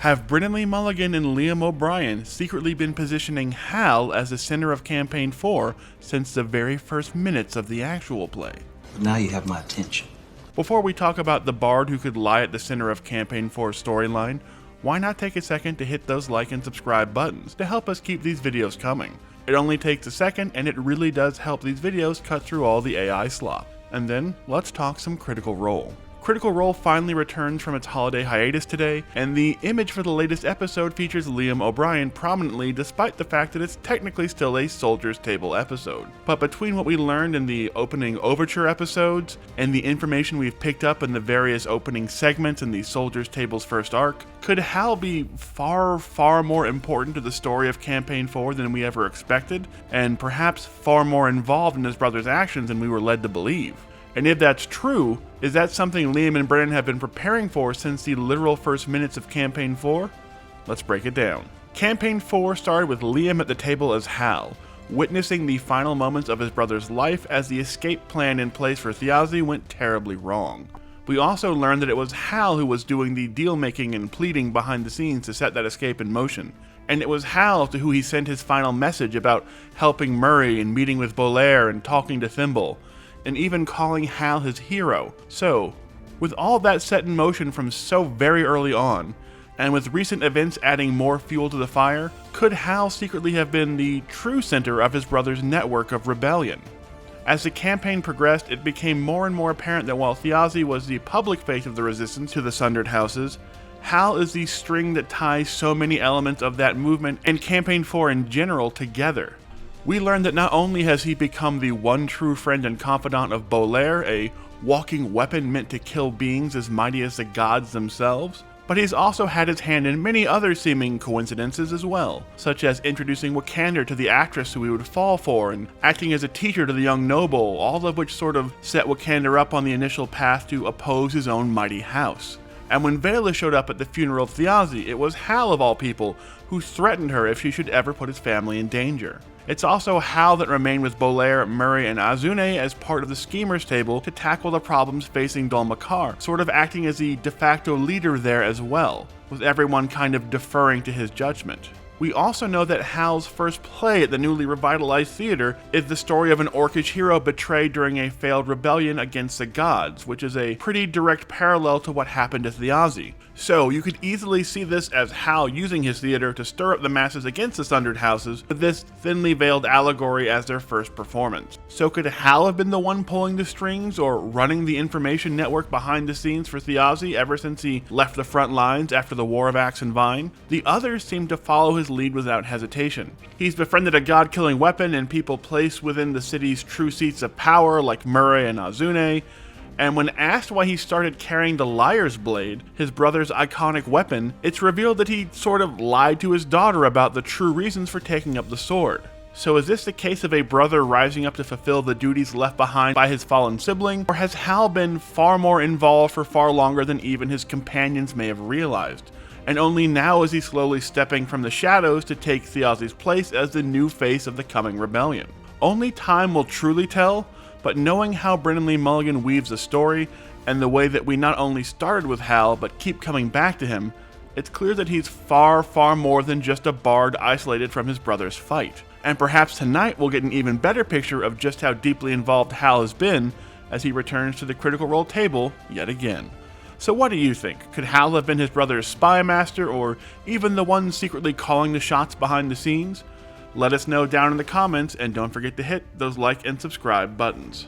Have Brennan Mulligan and Liam O'Brien secretly been positioning Hal as the center of Campaign 4 since the very first minutes of the actual play? Now you have my attention. Before we talk about the bard who could lie at the center of Campaign 4's storyline, why not take a second to hit those like and subscribe buttons to help us keep these videos coming? It only takes a second, and it really does help these videos cut through all the AI slop. And then, let's talk some Critical Role. Critical Role finally returns from its holiday hiatus today, and the image for the latest episode features Liam O'Brien prominently despite the fact that it's technically still a Soldier's Table episode. But between what we learned in the opening Overture episodes, and the information we've picked up in the various opening segments in the Soldier's Table's first arc, could Hal be far more important to the story of Campaign 4 than we ever expected, and perhaps far more involved in his brother's actions than we were led to believe? And if that's true, is that something Liam and Brennan have been preparing for since the literal first minutes of Campaign 4? Let's break it down. Campaign 4 started with Liam at the table as Hal, witnessing the final moments of his brother's life as the escape plan in place for Thjazi went terribly wrong. We also learned that it was Hal who was doing the deal-making and pleading behind the scenes to set that escape in motion. And it was Hal to who he sent his final message about helping Murray and meeting with Bolaire and talking to Thimble, and even calling Hal his hero. So, with all that set in motion from so very early on, and with recent events adding more fuel to the fire, could Hal secretly have been the true center of his brother's network of rebellion? As the campaign progressed, it became more and more apparent that while Thjazi was the public face of the resistance to the Sundered Houses, Hal is the string that ties so many elements of that movement and Campaign 4 in general together. We learned that not only has he become the one true friend and confidant of Bolaire, a walking weapon meant to kill beings as mighty as the gods themselves, but he's also had his hand in many other seeming coincidences as well, such as introducing Wakander to the actress who he would fall for, and acting as a teacher to the young noble, all of which sort of set Wakander up on the initial path to oppose his own mighty house. And when Vela showed up at the funeral of Thjazi, it was Hal of all people who threatened her if she should ever put his family in danger. It's also Hal that remained with Bolaire, Murray, and Azune as part of the Schemers Table to tackle the problems facing Dol Makkar, sort of acting as the de facto leader there as well, with everyone kind of deferring to his judgment. We also know that Hal's first play at the newly revitalized theater is the story of an Orcish hero betrayed during a failed rebellion against the gods, which is a pretty direct parallel to what happened to Thjazi. So you could easily see this as Hal using his theater to stir up the masses against the Sundered Houses, with this thinly veiled allegory as their first performance. So could Hal have been the one pulling the strings or running the information network behind the scenes for Thjazi ever since he left the front lines after the War of Axe and Vine? The others seem to follow his lead without hesitation. He's befriended a god-killing weapon and people placed within the city's true seats of power like Murray and Azune, and when asked why he started carrying the Liar's Blade, his brother's iconic weapon, it's revealed that he sort of lied to his daughter about the true reasons for taking up the sword. So is this the case of a brother rising up to fulfill the duties left behind by his fallen sibling, or has Hal been far more involved for far longer than even his companions may have realized? And only now is he slowly stepping from the shadows to take Thjazi's place as the new face of the coming rebellion. Only time will truly tell, but knowing how Brennan Mulligan weaves the story, and the way that we not only started with Hal, but keep coming back to him, it's clear that he's far more than just a bard isolated from his brother's fight. And perhaps tonight we'll get an even better picture of just how deeply involved Hal has been as he returns to the Critical Role table yet again. So what do you think? Could Hal have been his brother's spy master, or even the one secretly calling the shots behind the scenes? Let us know down in the comments, and don't forget to hit those like and subscribe buttons.